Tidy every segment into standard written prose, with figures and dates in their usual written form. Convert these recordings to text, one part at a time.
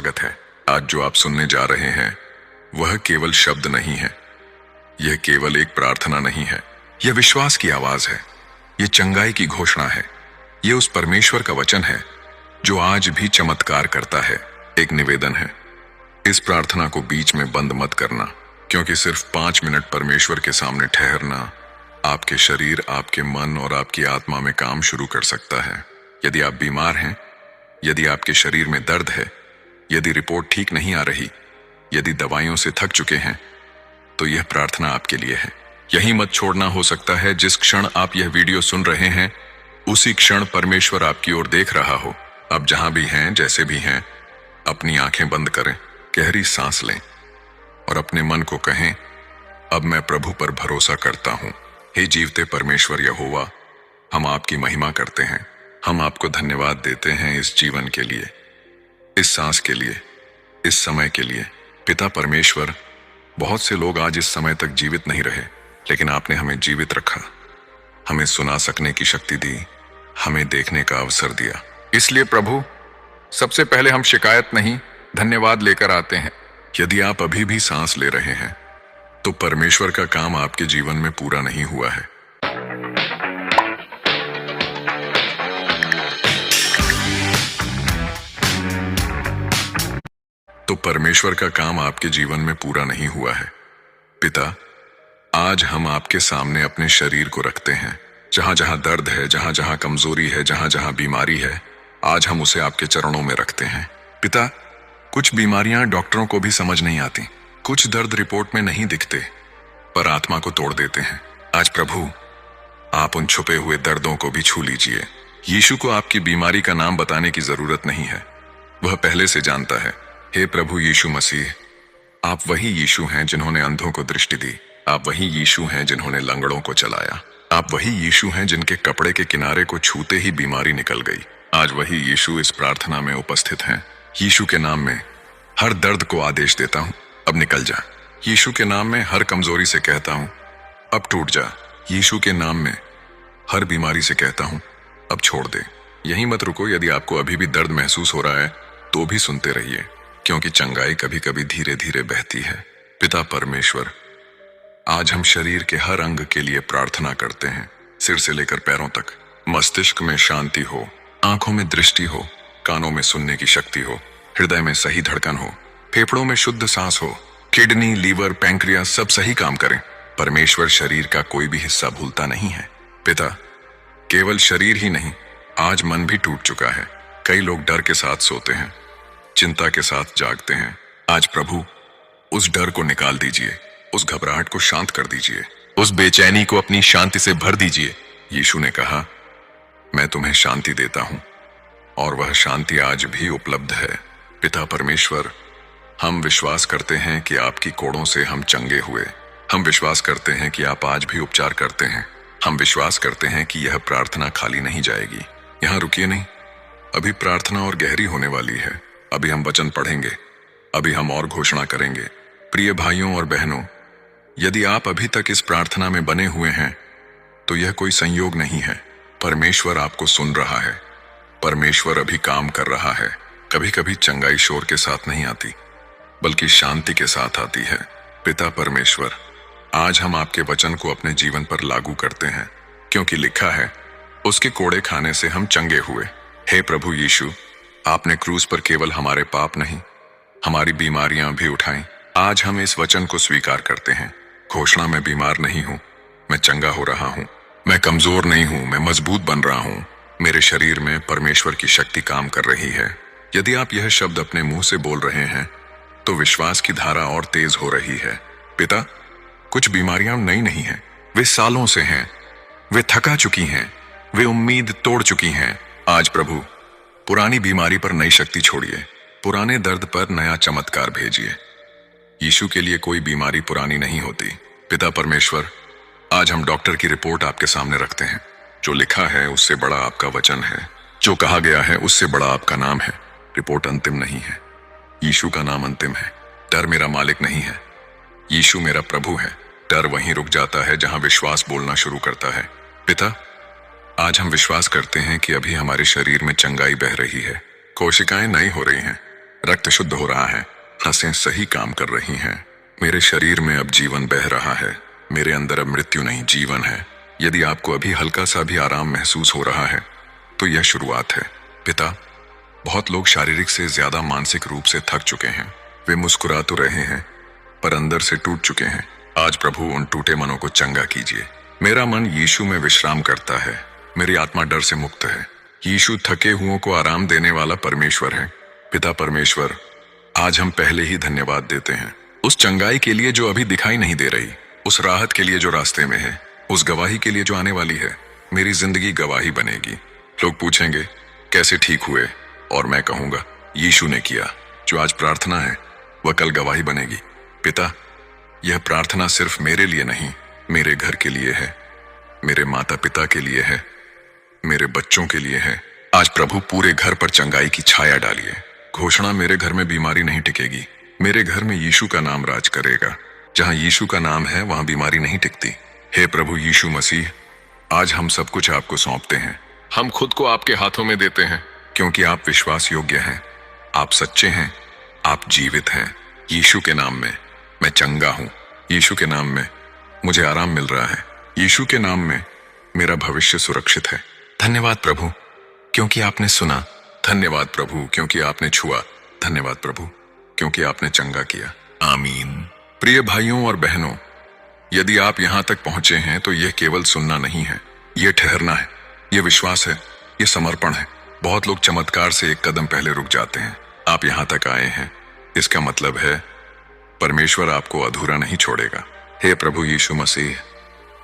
स्वागत है। आज जो आप सुनने जा रहे हैं वह केवल शब्द नहीं है, यह केवल एक प्रार्थना नहीं है, यह विश्वास की आवाज है, यह चंगाई की घोषणा है, यह उस परमेश्वर का वचन है जो आज भी चमत्कार करता है। एक निवेदन है, इस प्रार्थना को बीच में बंद मत करना, क्योंकि सिर्फ 5 मिनट परमेश्वर के सामने ठहरना आपके शरीर, आपके मन और आपकी आत्मा में काम शुरू कर सकता है। यदि आप बीमार हैं, यदि आपके शरीर में दर्द है, यदि रिपोर्ट ठीक नहीं आ रही, यदि दवाइयों से थक चुके हैं, तो यह प्रार्थना आपके लिए है। यही मत छोड़ना। हो सकता है जिस क्षण आप यह वीडियो सुन रहे हैं उसी क्षण परमेश्वर आपकी ओर देख रहा हो। अब जहां भी हैं, जैसे भी हैं, अपनी आंखें बंद करें, गहरी सांस लें और अपने मन को कहें, अब मैं प्रभु पर भरोसा करता हूं। हे जीवते परमेश्वर यहोवा, हम आपकी महिमा करते हैं, हम आपको धन्यवाद देते हैं इस जीवन के लिए, इस सांस के लिए, इस समय के लिए। पिता परमेश्वर, बहुत से लोग आज इस समय तक जीवित नहीं रहे, लेकिन आपने हमें जीवित रखा, हमें सुना सकने की शक्ति दी, हमें देखने का अवसर दिया। इसलिए प्रभु, सबसे पहले हम शिकायत नहीं, धन्यवाद लेकर आते हैं। यदि आप अभी भी सांस ले रहे हैं तो परमेश्वर का काम आपके जीवन में पूरा नहीं हुआ है। तो परमेश्वर का काम आपके जीवन में पूरा नहीं हुआ है। पिता, आज हम आपके सामने अपने शरीर को रखते हैं। जहां जहां दर्द है, जहां जहां कमजोरी है, जहां जहां बीमारी है, आज हम उसे आपके चरणों में रखते हैं। पिता, कुछ बीमारियां डॉक्टरों को भी समझ नहीं आती, कुछ दर्द रिपोर्ट में नहीं दिखते, पर आत्मा को तोड़ देते हैं। आज प्रभु, आप उन छुपे हुए दर्दों को भी छू लीजिए। यीशु को आपकी बीमारी का नाम बताने की जरूरत नहीं है, वह पहले से जानता है। हे प्रभु यीशु मसीह, आप वही यीशु हैं जिन्होंने अंधों को दृष्टि दी, आप वही यीशु हैं जिन्होंने लंगड़ों को चलाया, आप वही यीशु हैं जिनके कपड़े के किनारे को छूते ही बीमारी निकल गई। आज वही यीशु इस प्रार्थना में उपस्थित हैं। यीशु के नाम में हर दर्द को आदेश देता हूं, अब निकल जा। यीशु के नाम में हर कमजोरी से कहता हूं, अब टूट जा। यीशु के नाम में हर बीमारी से कहता हूं, अब छोड़ दे। यहीं मत रुको। यदि आपको अभी भी दर्द महसूस हो रहा है तो भी सुनते रहिए, क्योंकि चंगाई कभी कभी धीरे धीरे बहती है। पिता परमेश्वर, आज हम शरीर के हर अंग के लिए प्रार्थना करते हैं, सिर से लेकर पैरों तक। मस्तिष्क में शांति हो, आंखों में दृष्टि हो, कानों में सुनने की शक्ति हो, हृदय में सही धड़कन हो, फेफड़ों में शुद्ध सांस हो, किडनी, लीवर, पैंक्रियास सब सही काम करें। परमेश्वर शरीर का कोई भी हिस्सा भूलता नहीं है। पिता, केवल शरीर ही नहीं, आज मन भी टूट चुका है। कई लोग डर के साथ सोते हैं, चिंता के साथ जागते हैं। आज प्रभु, उस डर को निकाल दीजिए, उस घबराहट को शांत कर दीजिए, उस बेचैनी को अपनी शांति से भर दीजिए। यीशु ने कहा, मैं तुम्हें शांति देता हूं, और वह शांति आज भी उपलब्ध है। पिता परमेश्वर, हम विश्वास करते हैं कि आपकी कोड़ों से हम चंगे हुए। हम विश्वास करते हैं कि आप आज भी उपचार करते हैं। हम विश्वास करते हैं कि यह प्रार्थना खाली नहीं जाएगी। यहां रुकिए नहीं, अभी प्रार्थना और गहरी होने वाली है। अभी हम वचन पढ़ेंगे, अभी हम और घोषणा करेंगे। प्रिय भाइयों और बहनों, यदि आप अभी तक इस प्रार्थना में बने हुए हैं तो यह कोई संयोग नहीं है। परमेश्वर आपको सुन रहा है, परमेश्वर अभी काम कर रहा है। कभी कभी चंगाई शोर के साथ नहीं आती, बल्कि शांति के साथ आती है। पिता परमेश्वर, आज हम आपके वचन को अपने जीवन पर लागू करते हैं, क्योंकि लिखा है, उसके कोड़े खाने से हम चंगे हुए। हे प्रभु यीशु, आपने क्रूस पर केवल हमारे पाप नहीं, हमारी बीमारियां भी उठाई। आज हम इस वचन को स्वीकार करते हैं। घोषणा, मैं बीमार नहीं हूं, मैं चंगा हो रहा हूं। मैं कमजोर नहीं हूं, मैं मजबूत बन रहा हूं। मेरे शरीर में परमेश्वर की शक्ति काम कर रही है। यदि आप यह शब्द अपने मुंह से बोल रहे हैं तो विश्वास की धारा और तेज हो रही है। पिता, कुछ बीमारियां नई नहीं हैं, वे सालों से हैं, वे थका चुकी हैं, वे उम्मीद तोड़ चुकी हैं। आज प्रभु, पुरानी बीमारी पर नई शक्ति छोड़िए, पुराने दर्द पर नया चमत्कार भेजिए। यीशु के लिए कोई बीमारी पुरानी नहीं होती। पिता परमेश्वर, आज हम डॉक्टर की रिपोर्ट आपके सामने रखते हैं। जो लिखा है उससे बड़ा आपका वचन है, जो कहा गया है उससे बड़ा आपका नाम है। रिपोर्ट अंतिम नहीं है, यीशु का नाम अंतिम है। डर मेरा मालिक नहीं है, यीशु मेरा प्रभु है। डर वहीं रुक जाता है जहां विश्वास बोलना शुरू करता है। पिता, आज हम विश्वास करते हैं कि अभी हमारे शरीर में चंगाई बह रही है, कोशिकाएं नई हो रही हैं, रक्त शुद्ध हो रहा है, नसें सही काम कर रही हैं, मेरे शरीर में अब जीवन बह रहा है, मेरे अंदर अब मृत्यु नहीं जीवन है। यदि आपको अभी हल्का सा भी आराम महसूस हो रहा है तो यह शुरुआत है। पिता, बहुत लोग शारीरिक से ज्यादा मानसिक रूप से थक चुके हैं। वे मुस्कुरा तो रहे हैं पर अंदर से टूट चुके हैं। आज प्रभु उन टूटे मनों को चंगा कीजिए। मेरा मन यीशु में विश्राम करता है, मेरी आत्मा डर से मुक्त है। यीशु थके हुओं को आराम देने वाला परमेश्वर है। पिता परमेश्वर, आज हम पहले ही धन्यवाद देते हैं उस चंगाई के लिए जो अभी दिखाई नहीं दे रही, उस राहत के लिए जो रास्ते में है, उस गवाही के लिए जो आने वाली है। मेरी जिंदगी गवाही बनेगी। लोग पूछेंगे कैसे ठीक हुए, और मैं कहूंगा यीशु ने किया। जो आज प्रार्थना है वह कल गवाही बनेगी। पिता, यह प्रार्थना सिर्फ मेरे लिए नहीं, मेरे घर के लिए है, मेरे माता पिता के लिए है, मेरे बच्चों के लिए है। आज प्रभु पूरे घर पर चंगाई की छाया डालिए। घोषणा, मेरे घर में बीमारी नहीं टिकेगी, मेरे घर में यीशु का नाम राज करेगा। जहां यीशु का नाम है वहां बीमारी नहीं टिकती। हे प्रभु यीशु मसीह, आज हम सब कुछ आपको सौंपते हैं। हम खुद को आपके हाथों में देते हैं, क्योंकि आप विश्वास योग्य हैं, आप सच्चे हैं, आप जीवित हैं। यीशु के नाम में मैं चंगा हूं। यीशु के नाम में मुझे आराम मिल रहा है। यीशु के नाम में मेरा भविष्य सुरक्षित है। धन्यवाद प्रभु, क्योंकि आपने सुना। धन्यवाद प्रभु, क्योंकि आपने छुआ। धन्यवाद प्रभु, क्योंकि आपने चंगा किया। आमीन। प्रिय भाइयों और बहनों, यदि आप यहां तक पहुंचे हैं तो यह केवल सुनना नहीं है, यह ठहरना है, यह विश्वास है, यह समर्पण है। बहुत लोग चमत्कार से एक कदम पहले रुक जाते हैं। आप यहां तक आए हैं, इसका मतलब है परमेश्वर आपको अधूरा नहीं छोड़ेगा। हे प्रभु यीशु मसीह,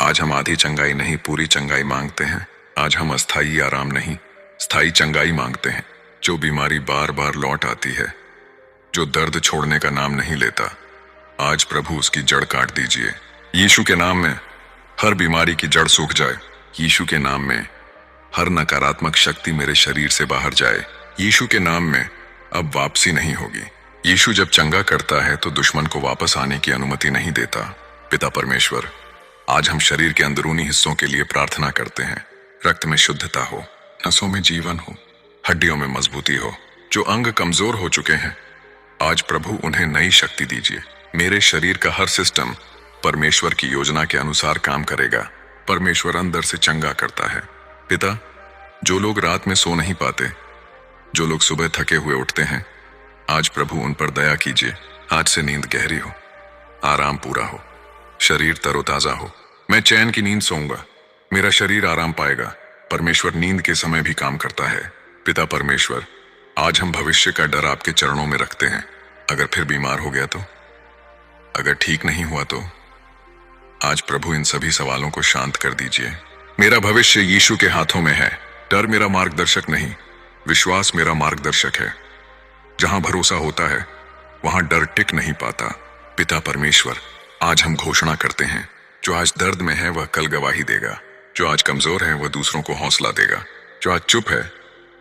आज हम आधी चंगाई नहीं पूरी चंगाई मांगते हैं। आज हम अस्थाई आराम नहीं स्थायी चंगाई मांगते हैं। जो बीमारी बार बार लौट आती है, जो दर्द छोड़ने का नाम नहीं लेता, आज प्रभु उसकी जड़ काट दीजिए। यीशु के नाम में हर बीमारी की जड़ सूख जाए। यीशु के नाम में हर नकारात्मक शक्ति मेरे शरीर से बाहर जाए। यीशु के नाम में अब वापसी नहीं होगी। यीशु जब चंगा करता है तो दुश्मन को वापस आने की अनुमति नहीं देता। पिता परमेश्वर, आज हम शरीर के अंदरूनी हिस्सों के लिए प्रार्थना करते हैं। रक्त में शुद्धता हो, नसों में जीवन हो, हड्डियों में मजबूती हो। जो अंग कमजोर हो चुके हैं, आज प्रभु उन्हें नई शक्ति दीजिए। मेरे शरीर का हर सिस्टम परमेश्वर की योजना के अनुसार काम करेगा। परमेश्वर अंदर से चंगा करता है। पिता, जो लोग रात में सो नहीं पाते, जो लोग सुबह थके हुए उठते हैं, आज प्रभु उन पर दया कीजिए। आज से नींद गहरी हो, आराम पूरा हो, शरीर तरोताजा हो। मैं चैन की नींद सोऊंगा, मेरा शरीर आराम पाएगा। परमेश्वर नींद के समय भी काम करता है। पिता परमेश्वर, आज हम भविष्य का डर आपके चरणों में रखते हैं। अगर फिर बीमार हो गया तो, अगर ठीक नहीं हुआ तो, आज प्रभु इन सभी सवालों को शांत कर दीजिए। मेरा भविष्य यीशु के हाथों में है। डर मेरा मार्गदर्शक नहीं, विश्वास मेरा मार्गदर्शक है। जहां भरोसा होता है वहां डर टिक नहीं पाता। पिता परमेश्वर, आज हम घोषणा करते हैं, जो आज दर्द में है वह कल गवाही देगा। जो आज कमजोर है वह दूसरों को हौसला देगा। जो आज चुप है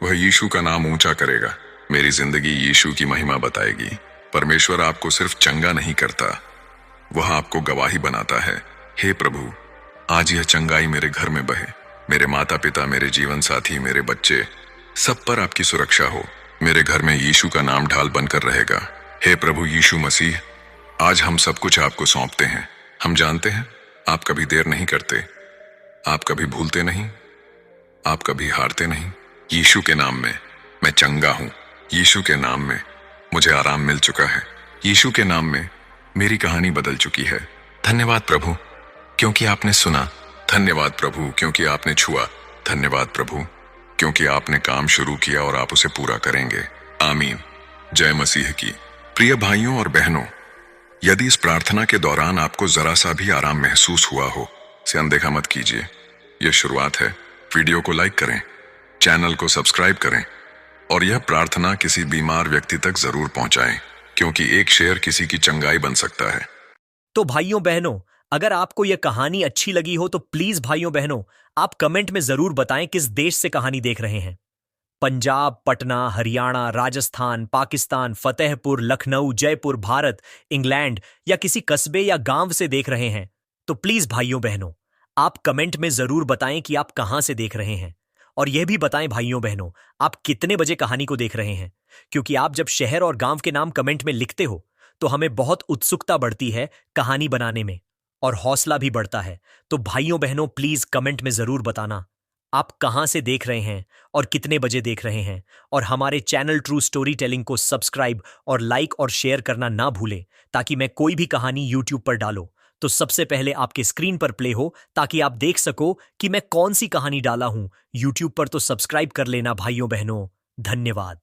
वह यीशु का नाम ऊंचा करेगा। मेरी जिंदगी यीशु की महिमा बताएगी। परमेश्वर आपको सिर्फ चंगा नहीं करता, वह आपको गवाही बनाता है। हे प्रभु, आज यह चंगाई मेरे घर में बहे। मेरे माता पिता, मेरे जीवन साथी, मेरे बच्चे, सब पर आपकी सुरक्षा हो। मेरे घर में यीशु का नाम ढाल बनकर रहेगा। हे प्रभु यीशु मसीह, आज हम सब कुछ आपको सौंपते हैं। हम जानते हैं आप कभी देर नहीं करते, आप कभी भूलते नहीं, आप कभी हारते नहीं। यीशु के नाम में मैं चंगा हूं। यीशु के नाम में मुझे आराम मिल चुका है। यीशु के नाम में मेरी कहानी बदल चुकी है। धन्यवाद प्रभु, क्योंकि आपने सुना। धन्यवाद प्रभु, क्योंकि आपने छुआ। धन्यवाद प्रभु, क्योंकि आपने काम शुरू किया और आप उसे पूरा करेंगे। आमीन। जय मसीह की। प्रिय भाइयों और बहनों, यदि इस प्रार्थना के दौरान आपको जरा सा भी आराम महसूस हुआ हो, इसे अनदेखा मत कीजिए। यह शुरुआत है। वीडियो को लाइक करें, चैनल को सब्सक्राइब करें और यह प्रार्थना किसी बीमार व्यक्ति तक जरूर पहुंचाएं, क्योंकि एक शेयर किसी की चंगाई बन सकता है। तो भाइयों बहनों, अगर आपको यह कहानी अच्छी लगी हो तो प्लीज भाइयों बहनों, आप कमेंट में जरूर बताएं किस देश से कहानी देख रहे हैं। पंजाब, पटना, हरियाणा, राजस्थान, पाकिस्तान, फतेहपुर, लखनऊ, जयपुर, भारत, इंग्लैंड या किसी कस्बे या गांव से देख रहे हैं तो प्लीज भाइयों बहनों, आप कमेंट में जरूर बताएं कि आप कहां से देख रहे हैं। और यह भी बताएं भाइयों बहनों, आप कितने बजे कहानी को देख रहे हैं, क्योंकि आप जब शहर और गांव के नाम कमेंट में लिखते हो तो हमें बहुत उत्सुकता बढ़ती है कहानी बनाने में और हौसला भी बढ़ता है। तो भाइयों बहनों प्लीज कमेंट में जरूर बताना आप कहां से देख रहे हैं और कितने बजे देख रहे हैं, और हमारे चैनल ट्रू स्टोरी टेलिंग को सब्सक्राइब और लाइक और शेयर करना ना भूलें ताकि मैं कोई भी कहानी यूट्यूब पर डालो तो सबसे पहले आपके स्क्रीन पर प्ले हो, ताकि आप देख सको कि मैं कौन सी कहानी डाला हूं। यूट्यूब पर तो सब्सक्राइब कर लेना भाइयों बहनों। धन्यवाद।